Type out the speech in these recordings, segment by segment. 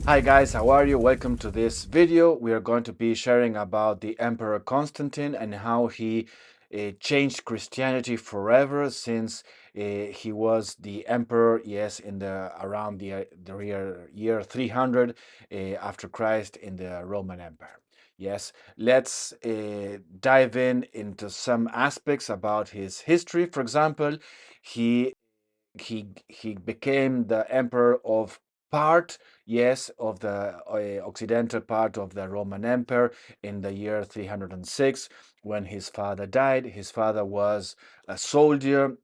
Hi guys, how are you? Welcome to this video. We are going to be sharing about the Emperor Constantine and how he changed Christianity forever since he was the emperor, yes, in the around the year 300 after Christ in the Roman Empire. Yes, let's dive in into some aspects about his history. For example, he he became the emperor of part, yes, of the occidental part of the Roman Empire in the year 306 when his father died. His father was a soldier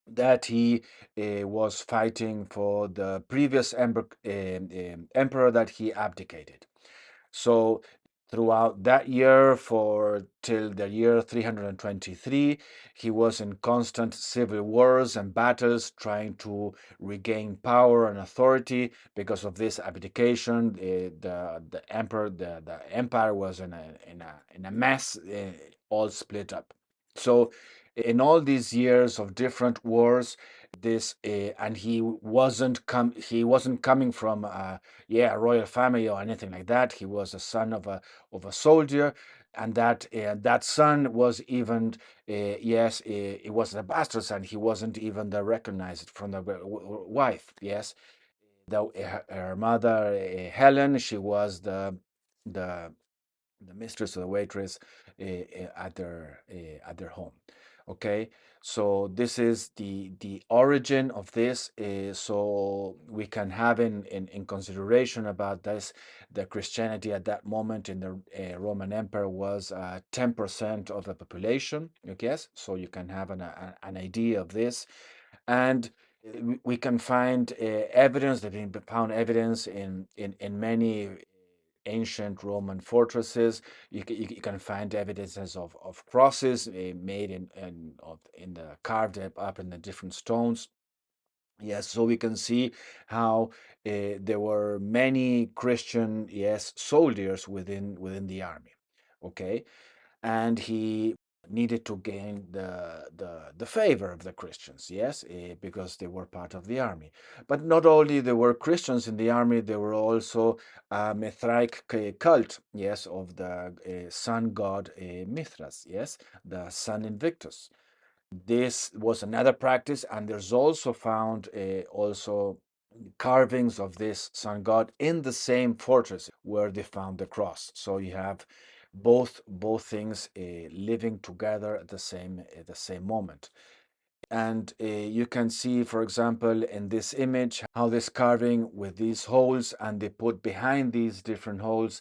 that he was fighting for the previous emperor that he abdicated. So throughout that year for till the year 323, he was in constant civil wars and battles trying to regain power and authority. Because of this abdication, the empire was in a mess, all split up. So in all these years of different wars, this and he wasn't coming from a royal family or anything like that. He was a son of a soldier, and that son was even yes, he was a bastard son. He wasn't even the recognized from the wife. Yes, her mother Helen, she was the the mistress or the waitress at their home. Okay, so this is the origin of this. So we can have in consideration about this, the Christianity at that moment in the Roman Empire was 10% of the population. Okay, so you can have an idea of this, and we can find evidence. There have been found evidence in many ancient Roman fortresses. You can find evidences of crosses made in the carved up in the different stones. Yes, so we can see how there were many Christian, yes, soldiers within the army. Okay, and he needed to gain the favor of the Christians, yes, because they were part of the army. But not only there were Christians in the army, there were also a Mithraic cult, yes, of the sun god Mithras, yes, the sun Invictus. This was another practice, and there's also found also carvings of this sun god in the same fortress where they found the cross. So you have both things living together at the same moment. And you can see, for example, in this image, how this carving with these holes, and they put behind these different holes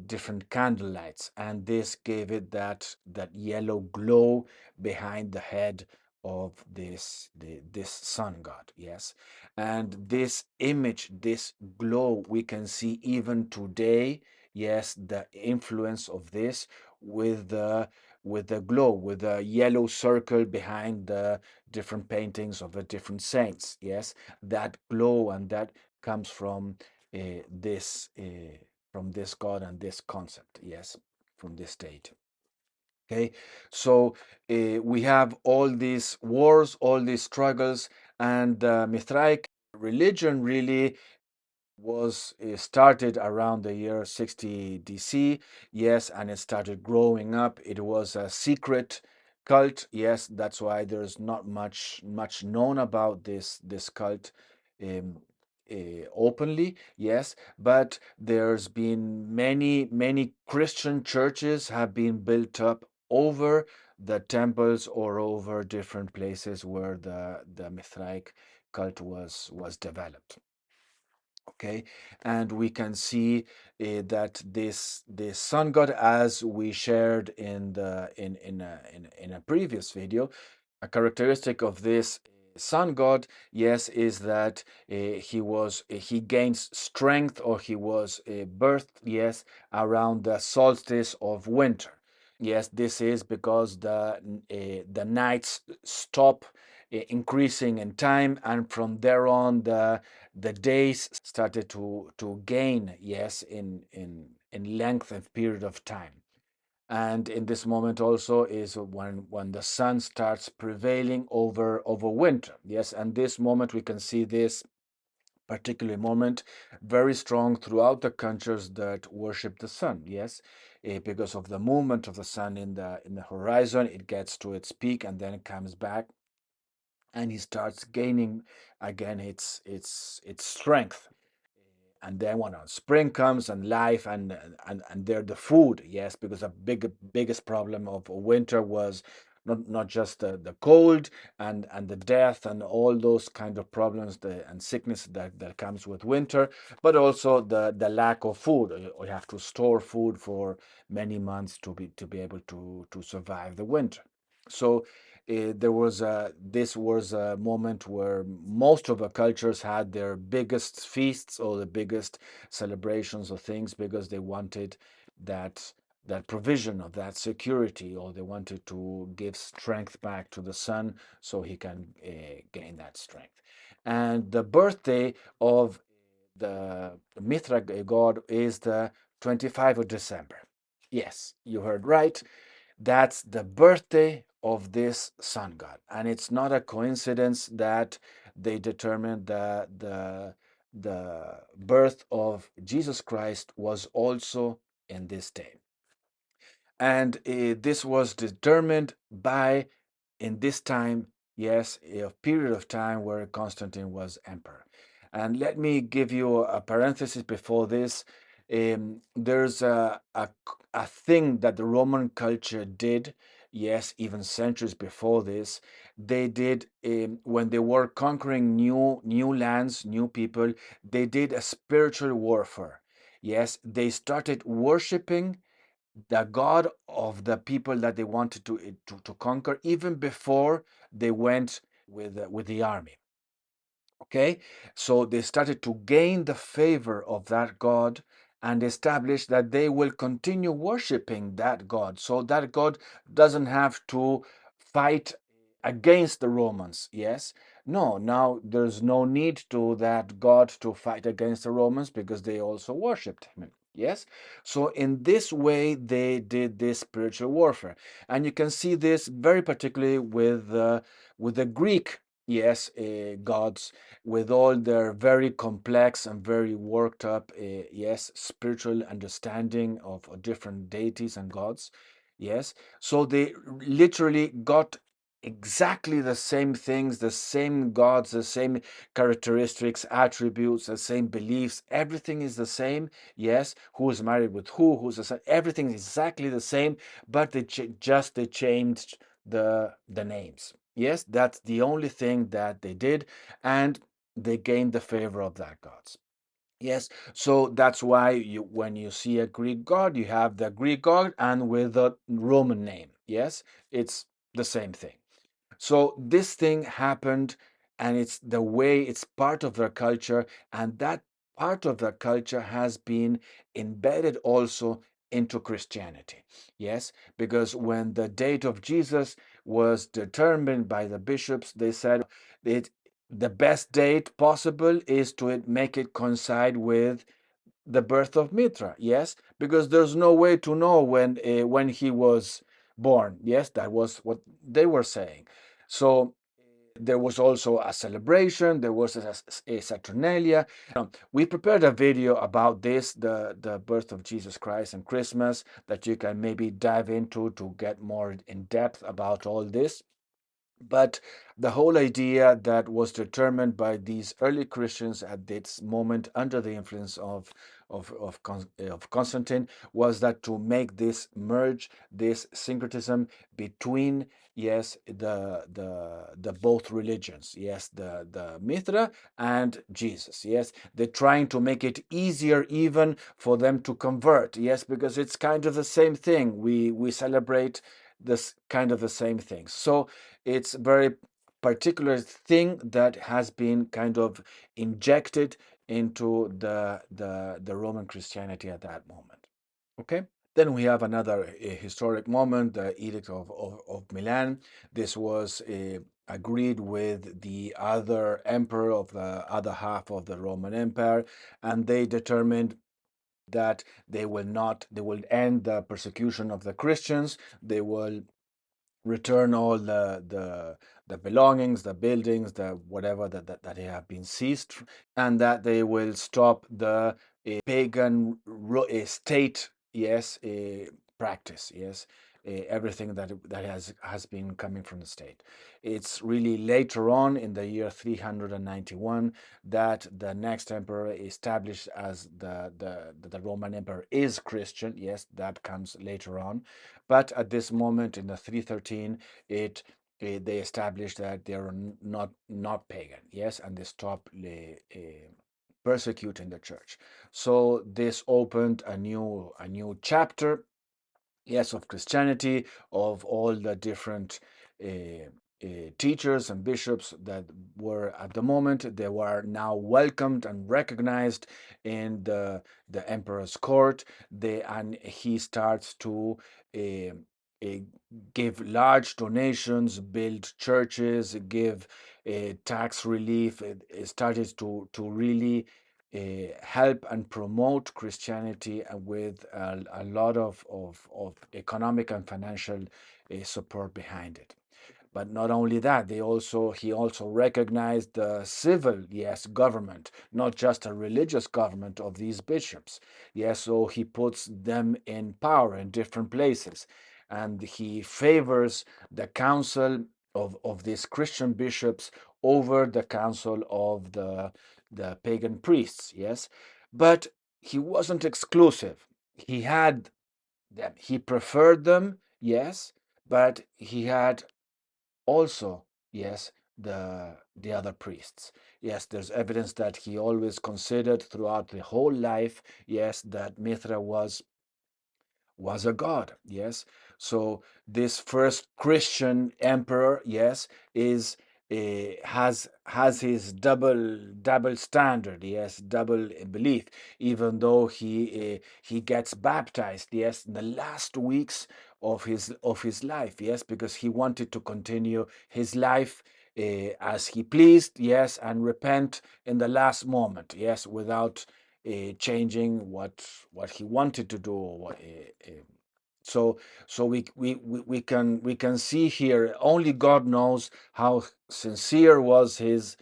different candle lights, and this gave it that yellow glow behind the head of this sun god. Yes, and this image, this glow, we can see even today. Yes, the influence of this with the glow, with the yellow circle behind the different paintings of the different saints. Yes, that glow, and that comes this from this God and this concept. Yes, from this state. Okay, so we have all these wars, all these struggles, and the Mithraic religion really was started around the year 60 DC. Yes, and it started growing up. It was a secret cult. Yes, that's why there's not much known about this cult um, openly. Yes, but there's been many Christian churches have been built up over the temples or over different places where the Mithraic cult was developed. Okay, and we can see that this sun god, as we shared in a previous video, a characteristic of this sun god, yes, is that he gains strength, or he was birthed, yes, around the solstice of winter. Yes, this is because the nights stop increasing in time, and from there on the days started to gain, yes, in length and period of time. And in this moment also is when the sun starts prevailing over winter. Yes, and this moment we can see this particular moment, very strong throughout the countries that worship the sun. Yes, because of the movement of the sun in the horizon, it gets to its peak and then it comes back, and he starts gaining again its strength. And then when spring comes and life and they're the food, yes, because the biggest problem of winter was not just the cold and the death and all those kind of problems and sickness that comes with winter, but also the lack of food. We have to store food for many months to be able to survive the winter. So there was this was a moment where most of the cultures had their biggest feasts or the biggest celebrations or things because they wanted that that provision of that security, or they wanted to give strength back to the sun so he can gain that strength. And the birthday of the Mithra god is the 25th of December. Yes, you heard right. That's the birthday of this sun god. And it's not a coincidence that they determined that the birth of Jesus Christ was also in this day. And this was determined by, in this time, yes, a period of time where Constantine was emperor. And let me give you a parenthesis before this. There's a thing that the Roman culture did, yes, even centuries before this. They did, when they were conquering new lands, new people, they did a spiritual warfare. Yes, they started worshiping the god of the people that they wanted to conquer even before they went with the army. Okay, so they started to gain the favor of that god and establish that they will continue worshiping that god, so that god doesn't have to fight against the Romans. Yes, no, now there's no need to that god to fight against the Romans because they also worshipped him. Yes, so in this way they did this spiritual warfare, and you can see this very particularly with the Greek, yes, gods, with all their very complex and very worked up, yes, spiritual understanding of different deities and gods. Yes, so they literally got exactly the same things, the same gods, the same characteristics, attributes, the same beliefs. Everything is the same. Yes, who is married with who's the same. Everything is exactly the same, but they changed the names. Yes, that's the only thing that they did, and they gained the favor of that gods. Yes, so that's why when you see a Greek god, you have the Greek god and with a Roman name. Yes, it's the same thing. So this thing happened, and it's the way, it's part of their culture, and that part of their culture has been embedded also into Christianity. Yes, because when the date of Jesus was determined by the bishops, they said it the best date possible is to make it coincide with the birth of Mithra. Yes, because there's no way to know when he was born. Yes, that was what they were saying. So there was also a celebration. There was a Saturnalia. We prepared a video about this, the birth of Jesus Christ and Christmas, that you can maybe dive into to get more in depth about all this. But the whole idea that was determined by these early Christians at this moment under the influence of Constantine was that to make this merge, this syncretism between, yes, the both religions, yes, the Mithra and Jesus. Yes, they're trying to make it easier even for them to convert. Yes, because it's kind of the same thing. We celebrate this kind of the same things. So it's a very particular thing that has been kind of injected into the Roman Christianity at that moment. Okay. Then we have another historic moment, the Edict of Milan. This was agreed with the other emperor of the other half of the Roman Empire, and they determined that they will end the persecution of the Christians. They will return all the belongings, the buildings, the whatever that they have been seized, and that they will stop the pagan state, yes, practice, yes, everything that has been coming from the state. It's really later on in the year 391 that the next emperor established as the Roman emperor is Christian. Yes, that comes later on, but at this moment in the 313, it they established that they are not pagan. Yes, and they stop persecuting the church. So this opened a new chapter, yes, of Christianity, of all the different teachers and bishops that were at the moment. They were now welcomed and recognized in the emperor's court. And he starts to uh, uh, give large donations, build churches, give tax relief. It started to really help and promote Christianity with a lot of economic and financial support behind it. But not only that, he also recognized the civil, yes, government, not just a religious government of these bishops. Yes, so he puts them in power in different places, and he favors the council of these Christian bishops over the council of the pagan priests. Yes, but he wasn't exclusive. He had them. He preferred them. Yes, but he had also, yes, the other priests. Yes, there's evidence that he always considered throughout the whole life, yes, that Mithra was a god. Yes, so this first Christian emperor, yes, is has his double standard, yes, double belief, even though he gets baptized, yes, in the last weeks of his life, yes, because he wanted to continue his life as he pleased, yes, and repent in the last moment, yes, without changing what he wanted to do. So we can see here, only God knows how sincere was his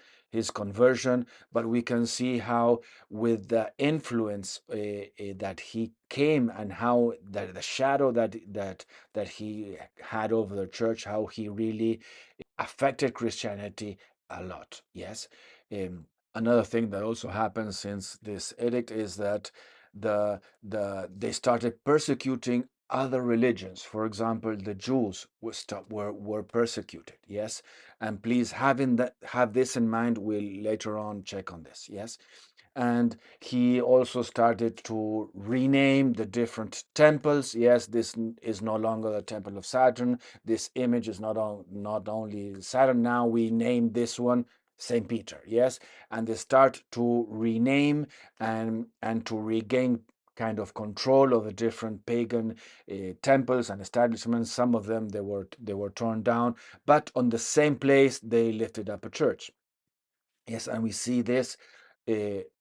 conversion, but we can see how, with the influence that he came, and how the shadow that he had over the church, how he really affected Christianity a lot. Yes. Another thing that also happened since this edict is that they started persecuting other religions. For example, the Jews were persecuted. Yes, and please have this in mind. We'll later on check on this. Yes, and he also started to rename the different temples. Yes, this is no longer the temple of Saturn. This image is not only Saturn. Now we name this one Saint Peter. Yes, and they start to rename and to regain kind of control of the different pagan temples and establishments. Some of them they were torn down, but on the same place they lifted up a church. Yes, and we see this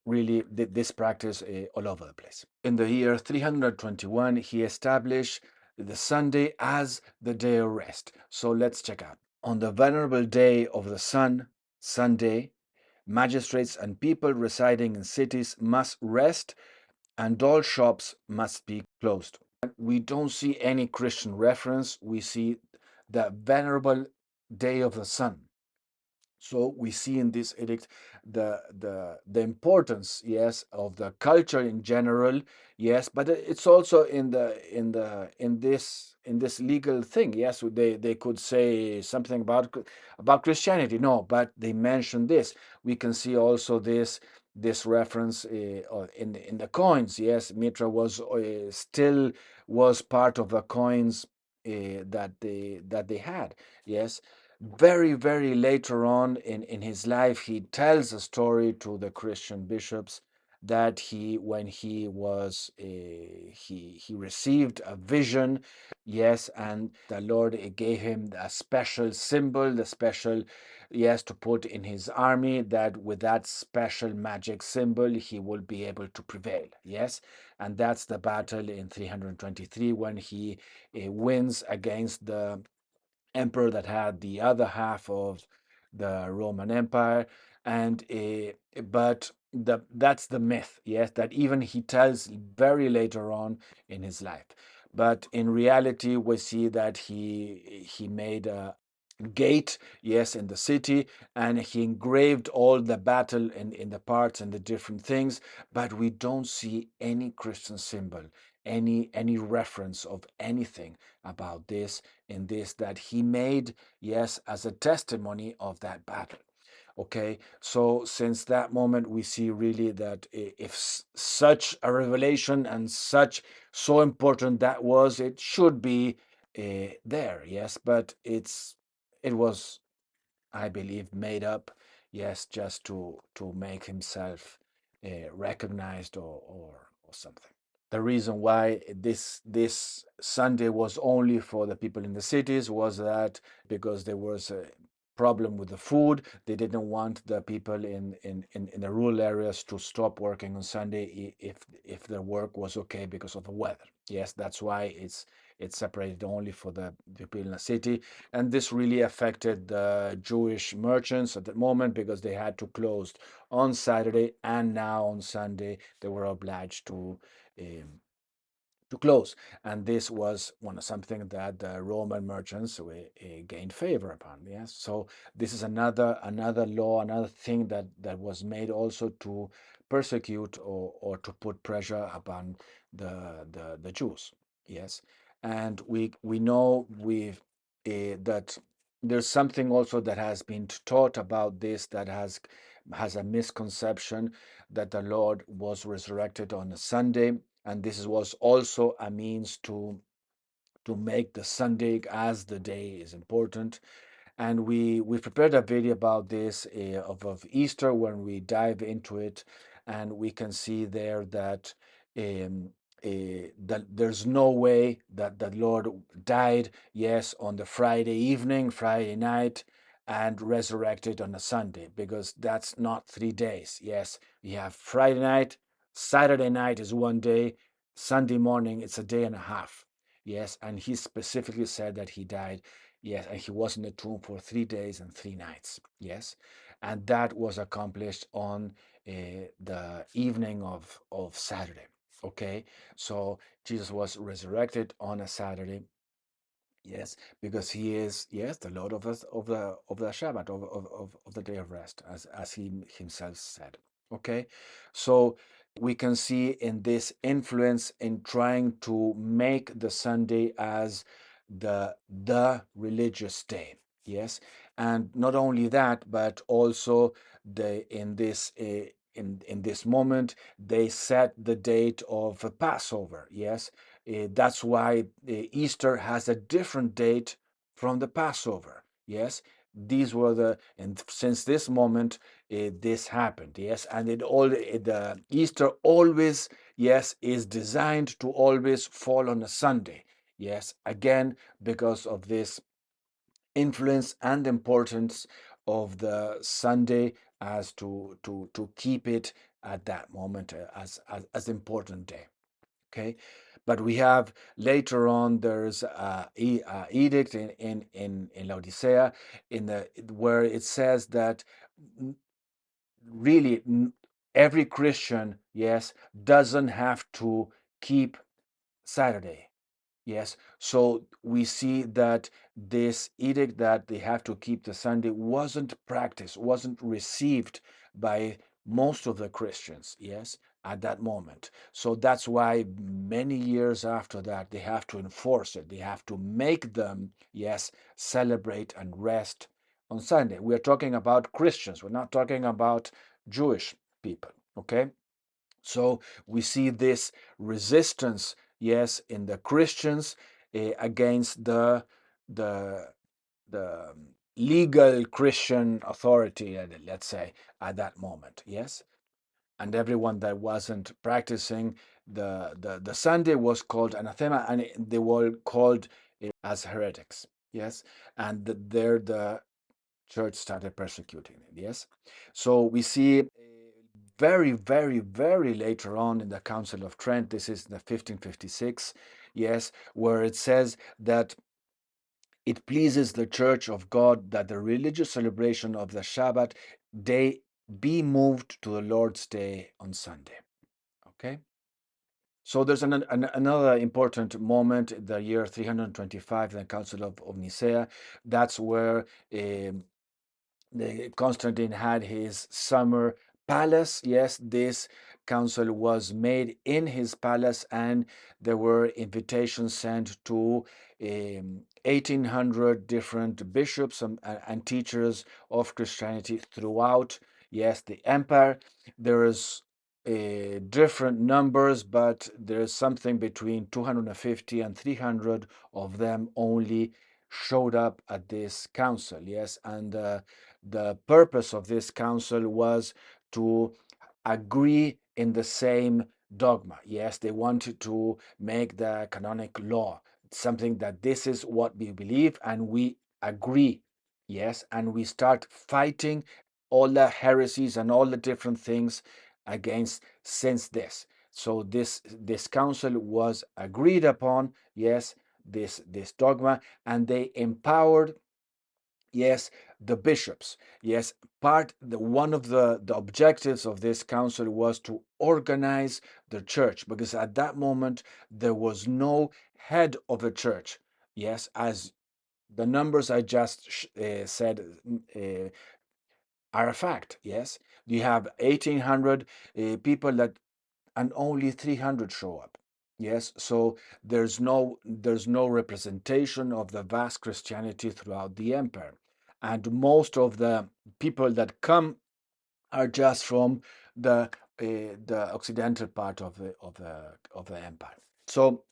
really this practice all over the place. In the year 321, he established the Sunday as the day of rest. So let's check out. On the venerable day of the sun, Sunday, magistrates and people residing in cities must rest, and all shops must be closed. We don't see any Christian reference. We see the venerable day of the sun. So we see in this edict the importance, yes, of the culture in general, yes, but it's also in this legal thing. Yes, they could say something about Christianity, no, but they mention this. We can see also this reference in the coins. Yes, Mitra still was part of the coins that they had. Yes, very, very later on in his life, he tells a story to the Christian bishops that when he was he received a vision, yes, and the Lord gave him a special symbol, the special, yes, to put in his army, that with that special magic symbol he will be able to prevail. Yes, and that's the battle in 323 when he wins against emperor that had the other half of the Roman Empire, and but that's the myth, yes, that even he tells very later on in his life. But in reality, we see that he made a gate, yes, in the city, and he engraved all the battle in the parts and the different things, but we don't see any Christian symbol, any reference of anything about this in this that he made, yes, as a testimony of that battle. Okay, so since that moment, we see really that if such a revelation and such so important that was, it should be there, yes, but it was, I believe, made up, yes, just to make himself recognized or something. The reason why this Sunday was only for the people in the cities was that because there was a problem with the food. They didn't want the people in the rural areas to stop working on Sunday if their work was okay because of the weather. Yes, that's why it's separated only for the people in the city. And this really affected the Jewish merchants at the moment because they had to close on Saturday, and now on Sunday they were obliged um, to close. And this was something that the Roman merchants gained favor upon. Yes, so this is another law, another thing that was made also to persecute or to put pressure upon the Jews. Yes, and we know that there's something also that has been taught about this that has a misconception that the Lord was resurrected on a Sunday, and this was also a means to make the Sunday as the day is important. And we prepared a video about this of Easter when we dive into it, and we can see there that that there's no way that the Lord died, yes, on the Friday evening, Friday night, and resurrected on a Sunday, because that's not 3 days. Yes, we have Friday night, Saturday night is one day, Sunday morning it's a day and a half. Yes, and he specifically said that he died. Yes, and he was in the tomb for 3 days and 3 nights. Yes, and that was accomplished on the evening of Saturday. Okay, so Jesus was resurrected on a Saturday. Yes, because he is, yes, the Lord of the Shabbat, of the day of rest, as he himself said. Okay, so we can see in this influence in trying to make the Sunday as the religious day. Yes, and not only that, but also the in this moment they set the date of Passover. Yes, that's why Easter has a different date from the Passover. Yes, these were and since this moment, this happened. Yes, and the Easter always, yes, is designed to always fall on a Sunday. Yes, again, because of this influence and importance of the Sunday as to keep it at that moment as important day. Okay, but we have later on there's a edict in Laodicea in the where it says that really every Christian, yes, doesn't have to keep Saturday. Yes, so we see that this edict that they have to keep the Sunday wasn't practiced, wasn't received by most of the Christians, yes, at that moment. So that's why many years after that, they have to enforce it. They have to make them, yes, celebrate and rest on Sunday. We're talking about Christians, we're not talking about Jewish people, okay? So we see this resistance, yes, in the Christians against the legal Christian authority, let's say, at that moment, yes. And everyone that wasn't practicing the Sunday was called anathema, and they were called as heretics, yes. And there the church started persecuting it. Yes, so we see very, very, very later on in the Council of Trent. This is the 1556. Yes, where it says that It pleases the Church of God that the religious celebration of the Shabbat day be moved to the Lord's Day on Sunday. Okay? So there's another important moment, the year 325, the Council of Nicaea. That's where um, Constantine had his summer palace. Yes, this council was made in his palace, and there were invitations sent to 1,800 different bishops and teachers of Christianity throughout, yes, the empire. There is different numbers, but there's something between 250 and 300 of them only showed up at this council. Yes, and the purpose of this council was to agree in the same dogma. Yes, they wanted to make the canonic law something that this is what we believe and we agree. Yes, and we start fighting all the heresies and all the different things against since this. So this council was agreed upon. Yes, this dogma, and they empowered, yes, the bishops. Yes, one of the objectives of this council was to organize the church, because at that moment there was no head of a church. Yes, as the numbers I just said are a fact. Yes, you have 1,800 people that, and only 300 show up. Yes, so there's no representation of the vast Christianity throughout the empire, and most of the people that come are just from the occidental part of the empire. So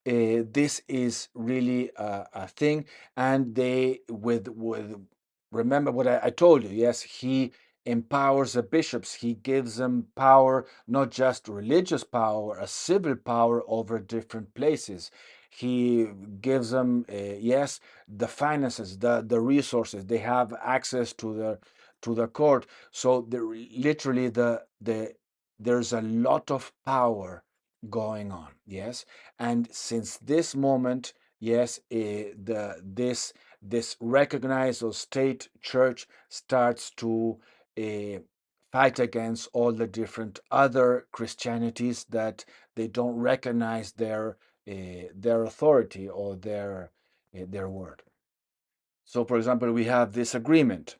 this is really a thing, and they with remember what I told you. Yes, he empowers the bishops. He gives them power, not just religious power, a civil power over different places. He gives them, yes, the finances, the resources. They have access to the court. So literally there's a lot of power going on. Yes, and since this moment, yes, this recognized or state church starts to uh, fight against all the different other Christianities that they don't recognize their authority or their word. So, for example, we have this agreement.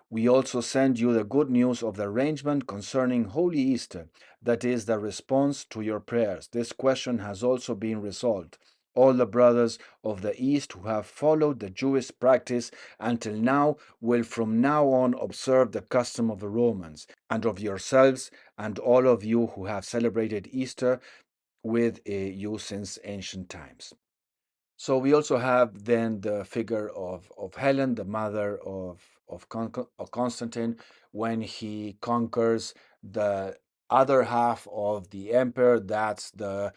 We also send you the good news of the arrangement concerning Holy Easter, that is, the response to your prayers. This question has also been resolved. All the brothers of the East who have followed the Jewish practice until now will from now on observe the custom of the Romans, and of yourselves, and all of you who have celebrated Easter with you since ancient times. So we also have then the figure of Helen, the mother of Constantine, when he conquers the other half of the empire. That's the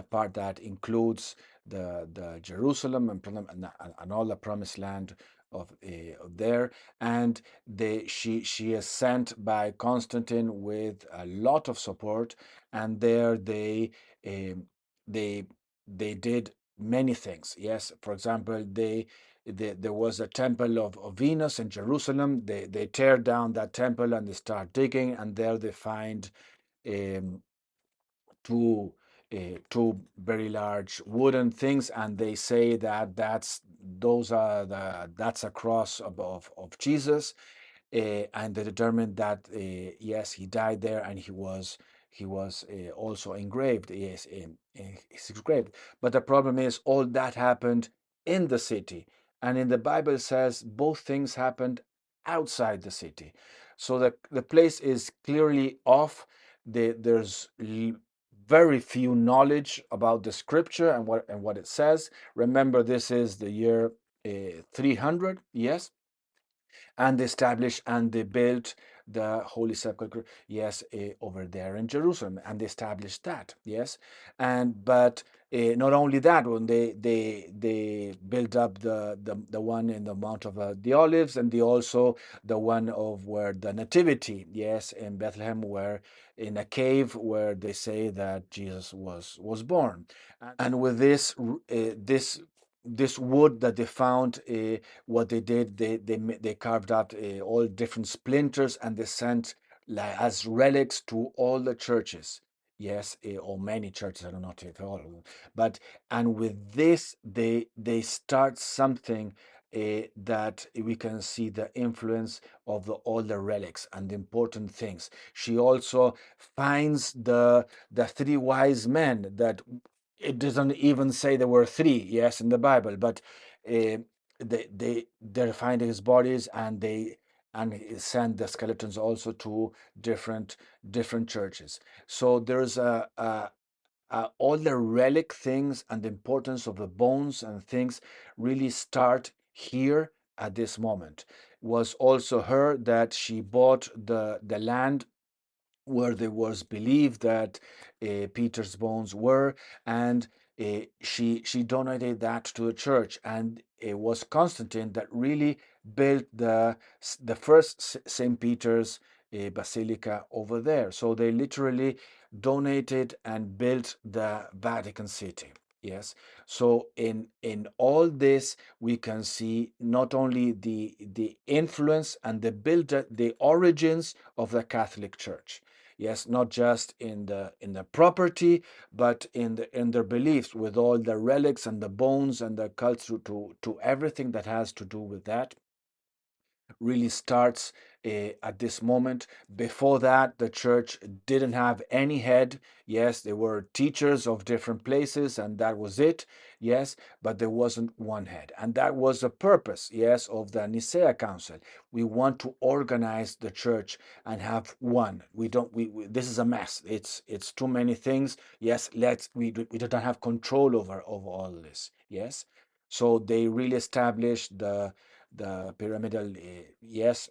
part that includes the Jerusalem and all the promised land of there. And she is sent by Constantine with a lot of support, and there um, they they did many things. Yes, for example, there was a temple of Venus in Jerusalem. They tear down that temple and they start digging, and there they find um, two two very large wooden things, and they say that that's a cross of Jesus, and they determined that yes, he died there, and he was also engraved. Yes, he's engraved. But the problem is, all that happened in the city, and in the Bible says both things happened outside the city. So the place is clearly off. There's very few knowledge about the scripture and what it says. Remember, this is the year 300. Yes, and they established and they built the Holy Sepulchre, yes, over there in Jerusalem, and they established that, yes, and but not only that, when they built up the one in the Mount of the Olives, and they also the one of where the Nativity, yes, in Bethlehem, where in a cave where they say that Jesus was born, and with this this wood that they found, what they did, they carved out all different splinters, and they sent as relics to all the churches. Yes, or many churches. I don't know if all of them, but and with this, they start something that we can see the influence of all the relics and the important things. She also finds the three wise men that it doesn't even say there were three, yes, in the Bible, but uh, they find his bodies, and they and send the skeletons also to different different churches. So there's all the relic things and the importance of the bones and things really start here at this moment. It was also her that she bought the land where there was believed that Peter's bones were, and she donated that to the church, and it was Constantine that really built the first Saint Peter's basilica over there. So they literally donated and built the Vatican City. Yes. So in all this, we can see not only the influence and the origins of the Catholic Church. Yes, not just in the property, but in their beliefs, with all the relics and the bones and the culture, to everything that has to do with that really starts at this moment. Before that, the church didn't have any head. Yes, there were teachers of different places, and that was it. Yes, but there wasn't one head. And that was the purpose, yes, of the Nicaea Council. We want to organize the church and have one. We don't, this is a mess. It's too many things. Yes, we don't have control over all this. Yes. So they really established the pyramidal, yes,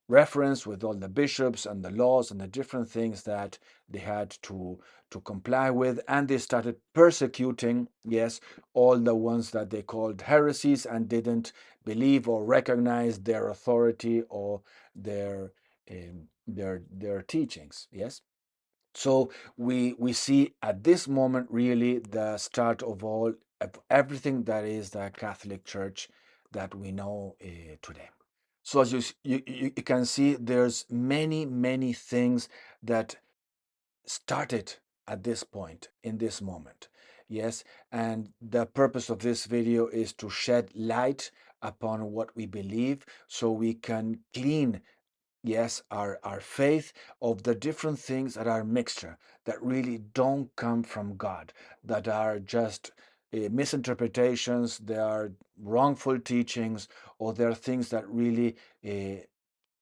reference with all the bishops and the laws and the different things that they had to comply with, and they started persecuting, yes, all the ones that they called heresies and didn't believe or recognize their authority or their teachings. Yes. So we see at this moment really the start of everything that is the Catholic Church that we know today. So as you can see, there's many things that started at this point, in this moment. Yes, and the purpose of this video is to shed light upon what we believe, so we can clean, yes, our faith of the different things that are mixture, that really don't come from God, that are just misinterpretations, they are wrongful teachings, or they are things that really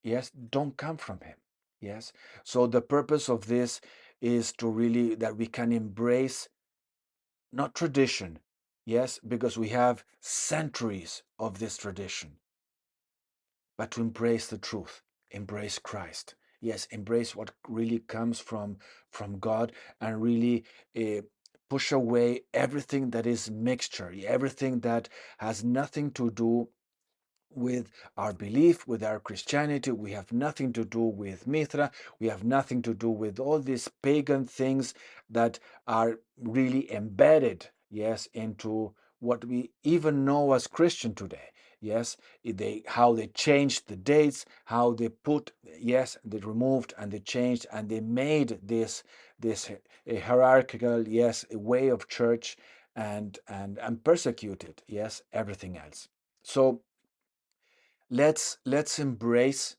yes, don't come from him. Yes. So the purpose of this is to really that we can embrace not tradition, yes, because we have centuries of this tradition, but to embrace the truth, embrace Christ. Yes, embrace what really comes from God, and really uh, push away everything that is mixture, everything that has nothing to do with our belief, with our Christianity. We have nothing to do with Mithra. We have nothing to do with all these pagan things that are really embedded, yes, into what we even know as Christian today. Yes, how they changed the dates, how they put, yes, they removed and they changed and they made this a hierarchical, yes, a way of church, and persecuted, yes, everything else. So let's embrace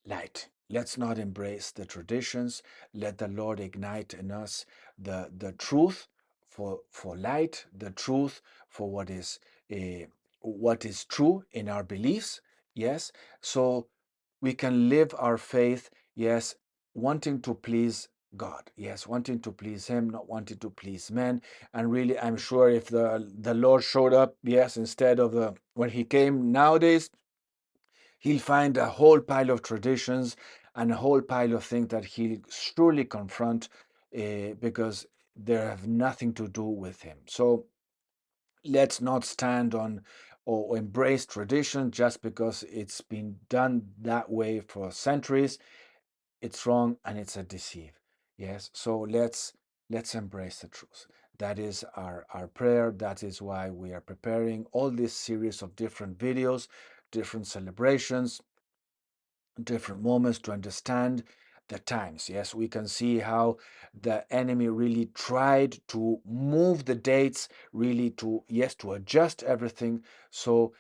light. Let's not embrace the traditions. Let the Lord ignite in us the truth for light, the truth for what is true in our beliefs. Yes, so we can live our faith. Yes, wanting to please God. Yes, wanting to please Him, not wanting to please men. And really, I'm sure if the Lord showed up, yes, instead of the when He came nowadays, he'll find a whole pile of traditions and a whole pile of things that he'll surely confront, because they have nothing to do with him. So let's not stand on or embrace tradition just because it's been done that way for centuries. It's wrong and it's a deceive. Yes. So let's embrace the truth. That is our prayer. That is why we are preparing all this series of different videos, different celebrations, different moments to understand the times. Yes, we can see how the enemy really tried to move the dates, really to, yes, to adjust everything. So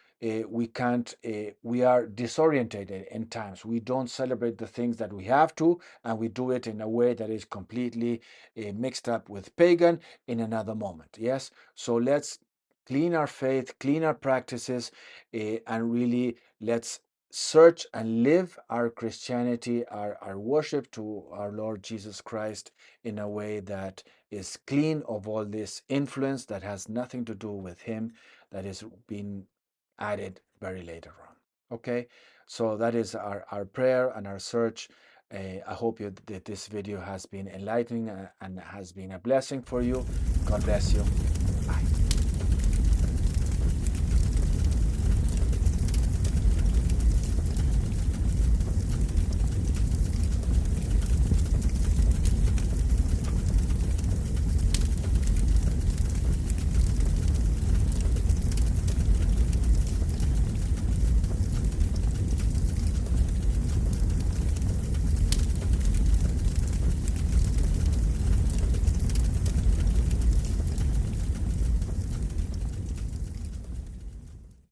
we can't, we are disorientated in times. We don't celebrate the things that we have to, and we do it in a way that is completely mixed up with pagan in another moment. Yes, so let's clean our faith, clean our practices, and really let's search and live our Christianity, our worship to our Lord Jesus Christ in a way that is clean of all this influence that has nothing to do with Him, that is being added very later on. Okay, so that is our prayer and our search. I hope that this video has been enlightening and has been a blessing for you. God bless you.